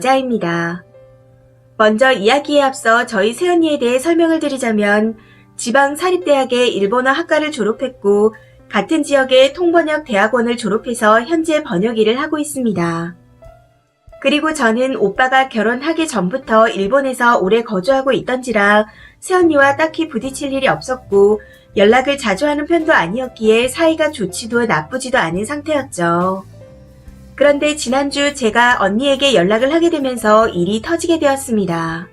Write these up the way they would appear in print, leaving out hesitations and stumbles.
자입니다. 먼저 이야기에 앞서 저희 새언니에 대해 설명을 드리자면 지방 사립대학의 일본어 학과를 졸업했고 같은 지역의 통번역 대학원을 졸업해서 현재 번역 일을 하고 있습니다. 그리고 저는 오빠가 결혼하기 전부터 일본에서 오래 거주하고 있던지라 새언니와 딱히 부딪힐 일이 없었고 연락을 자주 하는 편도 아니었기에 사이가 좋지도 나쁘지도 않은 상태였죠. 그런데 지난주 제가 언니에게 연락을 하게 되면서 일이 터지게 되었습니다.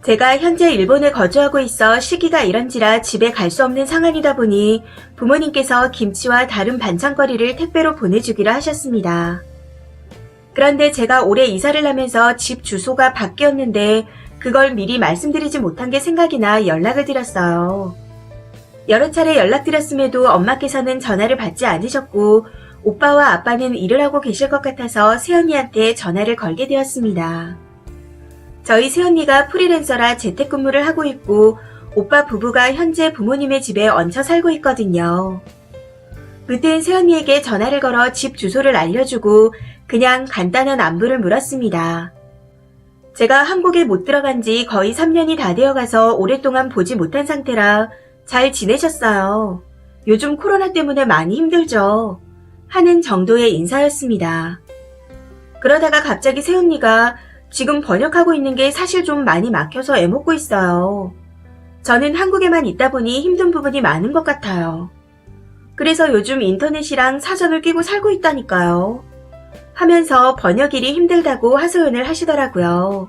제가 현재 일본에 거주하고 있어 시기가 이런지라 집에 갈 수 없는 상황이다 보니 부모님께서 김치와 다른 반찬거리를 택배로 보내주기로 하셨습니다. 그런데 제가 올해 이사를 하면서 집 주소가 바뀌었는데 그걸 미리 말씀드리지 못한 게 생각이 나 연락을 드렸어요. 여러 차례 연락드렸음에도 엄마께서는 전화를 받지 않으셨고 오빠와 아빠는 일을 하고 계실 것 같아서 새언니한테 전화를 걸게 되었습니다. 저희 새언니가 프리랜서라 재택근무를 하고 있고 오빠 부부가 현재 부모님의 집에 얹혀 살고 있거든요. 그땐 새언니에게 전화를 걸어 집 주소를 알려주고 그냥 간단한 안부를 물었습니다. 제가 한국에 못 들어간 지 거의 3년이 다 되어가서 오랫동안 보지 못한 상태라 잘 지내셨어요. 요즘 코로나 때문에 많이 힘들죠. 하는 정도의 인사였습니다. 그러다가 갑자기 새언니가 지금 번역하고 있는 게 사실 좀 많이 막혀서 애먹고 있어요. 저는 한국에만 있다 보니 힘든 부분이 많은 것 같아요. 그래서 요즘 인터넷이랑 사전을 끼고 살고 있다니까요. 하면서 번역일이 힘들다고 하소연을 하시더라고요.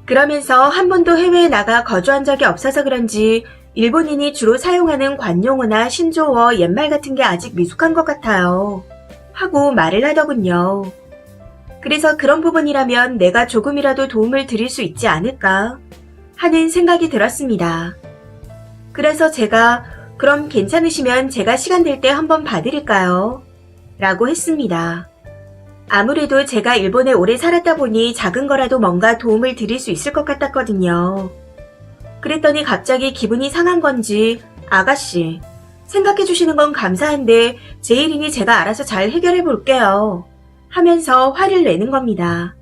그러면서 한 번도 해외에 나가 거주한 적이 없어서 그런지 일본인이 주로 사용하는 관용어나 신조어, 옛말 같은 게 아직 미숙한 것 같아요. 하고 말을 하더군요. 그래서 그런 부분이라면 내가 조금이라도 도움을 드릴 수 있지 않을까 하는 생각이 들었습니다. 그래서 제가 그럼 괜찮으시면 제가 시간 될 때 한번 봐드릴까요? 라고 했습니다. 아무래도 제가 일본에 오래 살았다 보니 작은 거라도 뭔가 도움을 드릴 수 있을 것 같았거든요. 그랬더니 갑자기 기분이 상한 건지 아가씨, 생각해 주시는 건 감사한데 제 일이니 제가 알아서 잘 해결해 볼게요. 하면서 화를 내는 겁니다.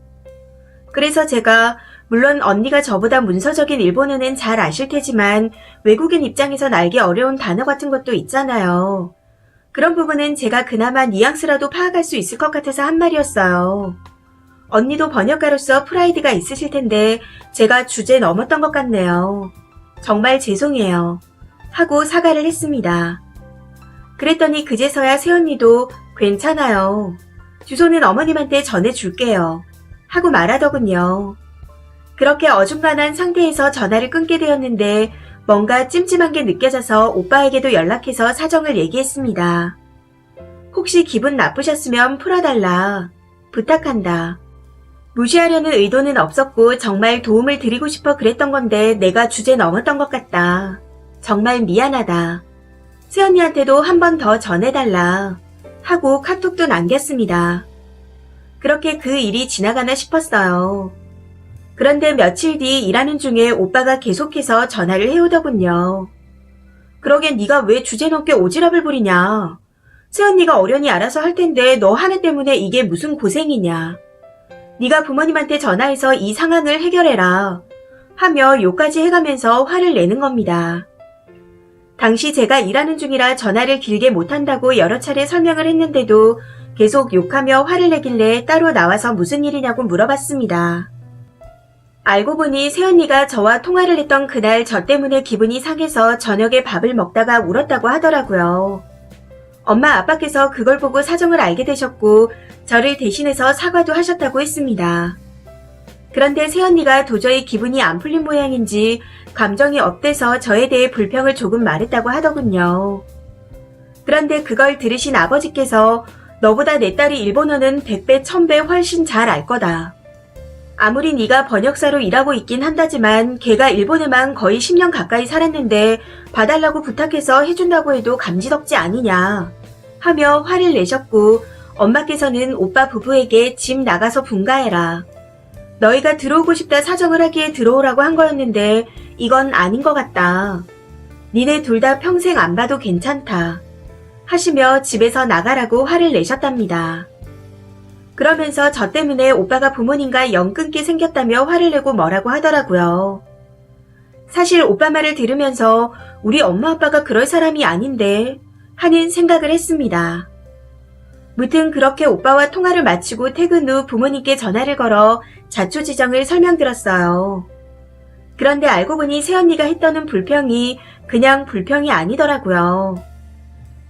그래서 제가 물론 언니가 저보다 문서적인 일본어는 잘 아실 테지만 외국인 입장에선 알기 어려운 단어 같은 것도 있잖아요. 그런 부분은 제가 그나마 뉘앙스라도 파악할 수 있을 것 같아서 한 말이었어요. 언니도 번역가로서 프라이드가 있으실 텐데 제가 주제 넘었던 것 같네요. 정말 죄송해요. 하고 사과를 했습니다. 그랬더니 그제서야 새언니도 괜찮아요. 주소는 어머님한테 전해줄게요. 하고 말하더군요. 그렇게 어중간한 상태에서 전화를 끊게 되었는데 뭔가 찜찜한 게 느껴져서 오빠에게도 연락해서 사정을 얘기했습니다. 혹시 기분 나쁘셨으면 풀어달라. 부탁한다. 무시하려는 의도는 없었고 정말 도움을 드리고 싶어 그랬던 건데 내가 주제 넘었던 것 같다. 정말 미안하다. 새언니한테도 한 번 더 전해달라. 하고 카톡도 남겼습니다. 그렇게 그 일이 지나가나 싶었어요. 그런데 며칠 뒤 일하는 중에 오빠가 계속해서 전화를 해오더군요. 그러게 네가 왜 주제 넘게 오지랖을 부리냐. 새언니가 어련히 알아서 할 텐데 너 하나 때문에 이게 무슨 고생이냐. 네가 부모님한테 전화해서 이 상황을 해결해라. 하며 욕까지 해가면서 화를 내는 겁니다. 당시 제가 일하는 중이라 전화를 길게 못한다고 여러 차례 설명을 했는데도 계속 욕하며 화를 내길래 따로 나와서 무슨 일이냐고 물어봤습니다. 알고 보니 새언니가 저와 통화를 했던 그날 저 때문에 기분이 상해서 저녁에 밥을 먹다가 울었다고 하더라고요. 엄마 아빠께서 그걸 보고 사정을 알게 되셨고 저를 대신해서 사과도 하셨다고 했습니다. 그런데 새언니가 도저히 기분이 안 풀린 모양인지 감정이 업돼서 저에 대해 불평을 조금 말했다고 하더군요. 그런데 그걸 들으신 아버지께서 너보다 내 딸이 일본어는 100배, 1000배 훨씬 잘 알 거다. 아무리 네가 번역사로 일하고 있긴 한다지만 걔가 일본에만 거의 10년 가까이 살았는데 봐달라고 부탁해서 해준다고 해도 감지덕지 아니냐 하며 화를 내셨고 엄마께서는 오빠 부부에게 집 나가서 분가해라. 너희가 들어오고 싶다 사정을 하기에 들어오라고 한 거였는데 이건 아닌 것 같다. 니네 둘 다 평생 안 봐도 괜찮다. 하시며 집에서 나가라고 화를 내셨답니다. 그러면서 저 때문에 오빠가 부모님과 연 끊게 생겼다며 화를 내고 뭐라고 하더라고요. 사실 오빠 말을 들으면서 우리 엄마 아빠가 그럴 사람이 아닌데 하는 생각을 했습니다. 무튼 그렇게 오빠와 통화를 마치고 퇴근 후 부모님께 전화를 걸어 자초지정을 설명드렸어요. 그런데 알고 보니 새언니가 했더는 불평이 그냥 불평이 아니더라고요.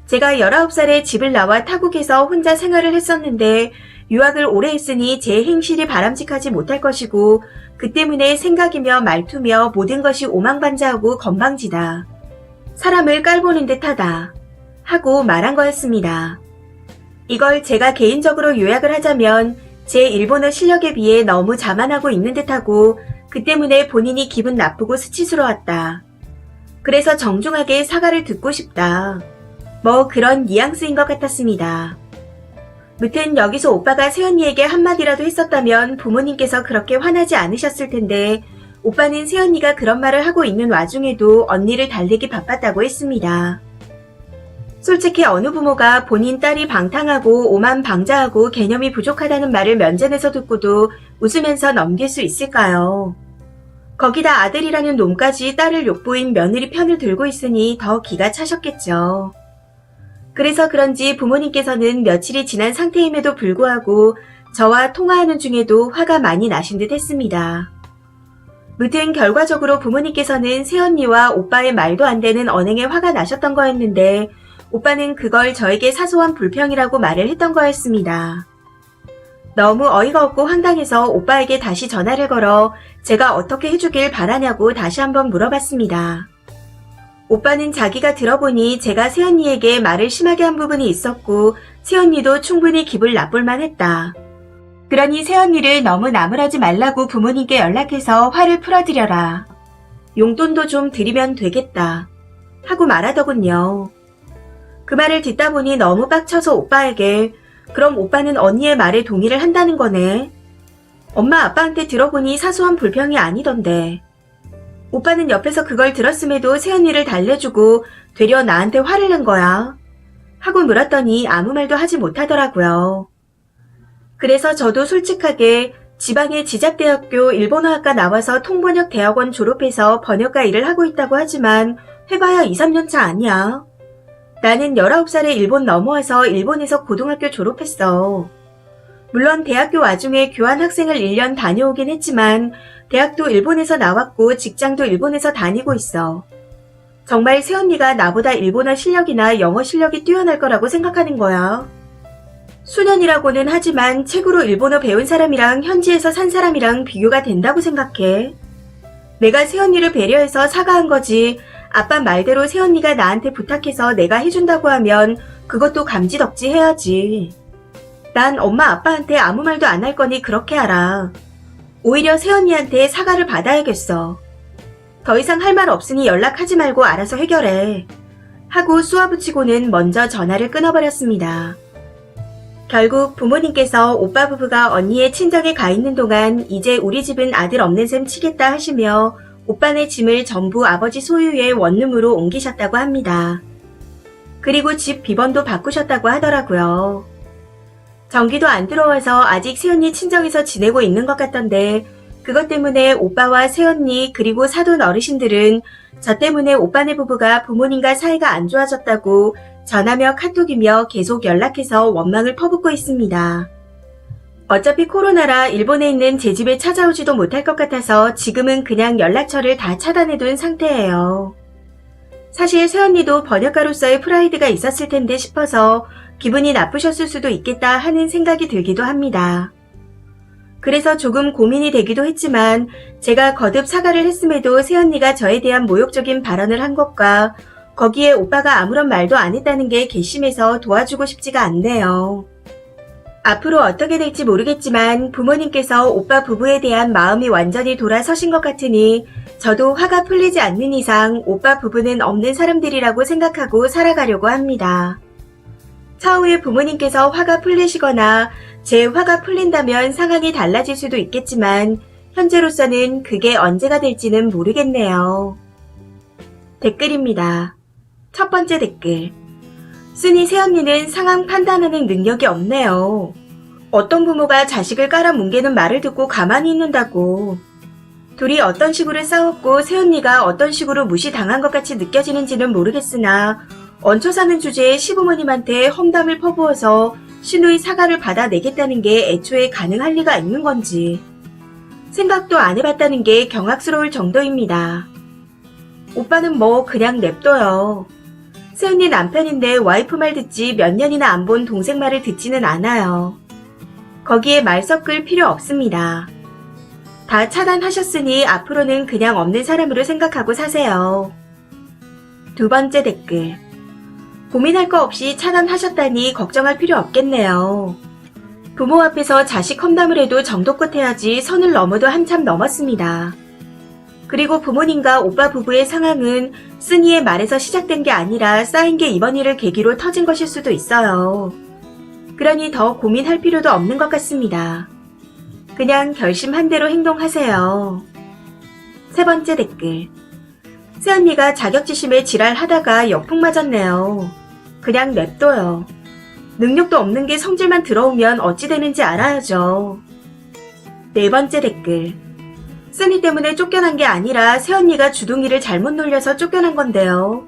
제가 19살에 집을 나와 타국에서 혼자 생활을 했었는데 유학을 오래 했으니 제 행실이 바람직하지 못할 것이고 그 때문에 생각이며 말투며 모든 것이 오망반자하고 건방지다. 사람을 깔보는 듯하다. 하고 말한 거였습니다. 이걸 제가 개인적으로 요약을 하자면 제 일본어 실력에 비해 너무 자만하고 있는 듯하고 그 때문에 본인이 기분 나쁘고 수치스러웠다. 그래서 정중하게 사과를 듣고 싶다. 뭐 그런 뉘앙스인 것 같았습니다. 무튼 여기서 오빠가 새언니에게 한마디라도 했었다면 부모님께서 그렇게 화나지 않으셨을 텐데 오빠는 새언니가 그런 말을 하고 있는 와중에도 언니를 달래기 바빴다고 했습니다. 솔직히 어느 부모가 본인 딸이 방탕하고 오만방자하고 개념이 부족하다는 말을 면전에서 듣고도 웃으면서 넘길 수 있을까요? 거기다 아들이라는 놈까지 딸을 욕보인 며느리 편을 들고 있으니 더 기가 차셨겠죠. 그래서 그런지 부모님께서는 며칠이 지난 상태임에도 불구하고 저와 통화하는 중에도 화가 많이 나신 듯 했습니다. 무튼 결과적으로 부모님께서는 새언니와 오빠의 말도 안 되는 언행에 화가 나셨던 거였는데 오빠는 그걸 저에게 사소한 불평이라고 말을 했던 거였습니다. 너무 어이가 없고 황당해서 오빠에게 다시 전화를 걸어 제가 어떻게 해주길 바라냐고 다시 한번 물어봤습니다. 오빠는 자기가 들어보니 제가 새언니에게 말을 심하게 한 부분이 있었고 새언니도 충분히 기분 나쁠 만했다. 그러니 새언니를 너무 나무라지 말라고 부모님께 연락해서 화를 풀어드려라. 용돈도 좀 드리면 되겠다. 하고 말하더군요. 그 말을 듣다 보니 너무 빡쳐서 오빠에게 그럼 오빠는 언니의 말에 동의를 한다는 거네. 엄마 아빠한테 들어보니 사소한 불평이 아니던데. 오빠는 옆에서 그걸 들었음에도 새언니를 달래주고 되려 나한테 화를 낸 거야. 하고 물었더니 아무 말도 하지 못하더라고요. 그래서 저도 솔직하게 지방의 지잡대학교 일본어학과 나와서 통번역 대학원 졸업해서 번역가 일을 하고 있다고 하지만 해봐야 2, 3년 차 아니야. 나는 19살에 일본 넘어와서 일본에서 고등학교 졸업했어. 물론 대학교 와중에 교환학생을 1년 다녀오긴 했지만 대학도 일본에서 나왔고 직장도 일본에서 다니고 있어. 정말 새언니가 나보다 일본어 실력이나 영어 실력이 뛰어날 거라고 생각하는 거야. 수년이라고는 하지만 책으로 일본어 배운 사람이랑 현지에서 산 사람이랑 비교가 된다고 생각해. 내가 새언니를 배려해서 사과한 거지 아빠 말대로 새언니가 나한테 부탁해서 내가 해준다고 하면 그것도 감지덕지 해야지. 난 엄마 아빠한테 아무 말도 안 할 거니 그렇게 알아. 오히려 새언니한테 사과를 받아야겠어. 더 이상 할 말 없으니 연락하지 말고 알아서 해결해. 하고 쏘아붙이고는 먼저 전화를 끊어버렸습니다. 결국 부모님께서 오빠 부부가 언니의 친정에 가 있는 동안 이제 우리 집은 아들 없는 셈 치겠다 하시며 오빠네 짐을 전부 아버지 소유의 원룸으로 옮기셨다고 합니다. 그리고 집 비번도 바꾸셨다고 하더라고요. 전기도 안 들어와서 아직 새언니 친정에서 지내고 있는 것 같던데 그것 때문에 오빠와 새언니 그리고 사돈 어르신들은 저 때문에 오빠네 부부가 부모님과 사이가 안 좋아졌다고 전화며 카톡이며 계속 연락해서 원망을 퍼붓고 있습니다. 어차피 코로나라 일본에 있는 제 집에 찾아오지도 못할 것 같아서 지금은 그냥 연락처를 다 차단해둔 상태예요. 사실 새언니도 번역가로서의 프라이드가 있었을 텐데 싶어서 기분이 나쁘셨을 수도 있겠다 하는 생각이 들기도 합니다. 그래서 조금 고민이 되기도 했지만 제가 거듭 사과를 했음에도 새언니가 저에 대한 모욕적인 발언을 한 것과 거기에 오빠가 아무런 말도 안 했다는 게 괘씸해서 도와주고 싶지가 않네요. 앞으로 어떻게 될지 모르겠지만 부모님께서 오빠 부부에 대한 마음이 완전히 돌아서신 것 같으니 저도 화가 풀리지 않는 이상 오빠 부부는 없는 사람들이라고 생각하고 살아가려고 합니다. 차후에 부모님께서 화가 풀리시거나 제 화가 풀린다면 상황이 달라질 수도 있겠지만 현재로서는 그게 언제가 될지는 모르겠네요. 댓글입니다. 첫 번째 댓글. 순이 새언니는 상황 판단하는 능력이 없네요. 어떤 부모가 자식을 깔아뭉개는 말을 듣고 가만히 있는다고. 둘이 어떤 식으로 싸웠고 새언니가 어떤 식으로 무시당한 것 같이 느껴지는지는 모르겠으나 얹혀 사는 주제에 시부모님한테 험담을 퍼부어서 신우의 사과를 받아내겠다는 게 애초에 가능할 리가 있는 건지 생각도 안 해봤다는 게 경악스러울 정도입니다. 오빠는 뭐 그냥 냅둬요. 새언니 남편인데 와이프 말 듣지 몇 년이나 안 본 동생 말을 듣지는 않아요. 거기에 말 섞을 필요 없습니다. 다 차단하셨으니 앞으로는 그냥 없는 사람으로 생각하고 사세요. 두 번째 댓글. 고민할 거 없이 차단하셨다니 걱정할 필요 없겠네요. 부모 앞에서 자식 험담을 해도 정도껏 해야지 선을 넘어도 한참 넘었습니다. 그리고 부모님과 오빠 부부의 상황은 쓰니의 말에서 시작된 게 아니라 쌓인 게 이번 일을 계기로 터진 것일 수도 있어요. 그러니 더 고민할 필요도 없는 것 같습니다. 그냥 결심한 대로 행동하세요. 세 번째 댓글. 새언니가 자격지심에 지랄하다가 역풍 맞았네요. 그냥 냅둬요. 능력도 없는 게 성질만 들어오면 어찌 되는지 알아야죠. 네 번째 댓글. 쓰니 때문에 쫓겨난 게 아니라 새언니가 주둥이를 잘못 놀려서 쫓겨난 건데요.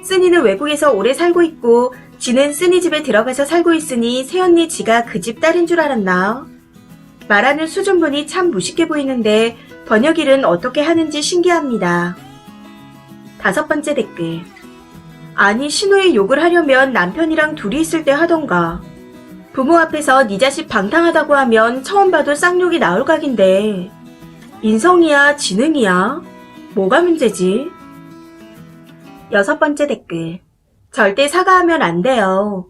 쓰니는 외국에서 오래 살고 있고 지는 쓰니 집에 들어가서 살고 있으니 새언니 지가 그 집 딸인 줄 알았나? 말하는 수준분이 참 무식해 보이는데 번역일은 어떻게 하는지 신기합니다. 다섯 번째 댓글. 아니 신우의 욕을 하려면 남편이랑 둘이 있을 때 하던가. 부모 앞에서 네 자식 방탕하다고 하면 처음 봐도 쌍욕이 나올 각인데 인성이야 지능이야? 뭐가 문제지? 여섯 번째 댓글. 절대 사과하면 안 돼요.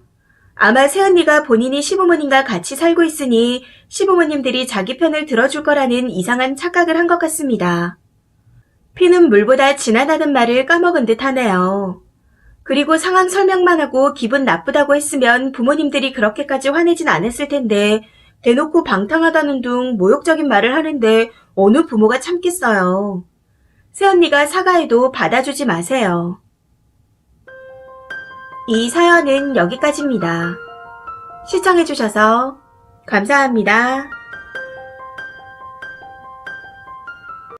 아마 새언니가 본인이 시부모님과 같이 살고 있으니 시부모님들이 자기 편을 들어줄 거라는 이상한 착각을 한 것 같습니다. 피는 물보다 진하다는 말을 까먹은 듯 하네요. 그리고 상황 설명만 하고 기분 나쁘다고 했으면 부모님들이 그렇게까지 화내진 않았을 텐데 대놓고 방탕하다는 둥 모욕적인 말을 하는데 어느 부모가 참겠어요. 새언니가 사과해도 받아주지 마세요. 이 사연은 여기까지입니다. 시청해주셔서 감사합니다.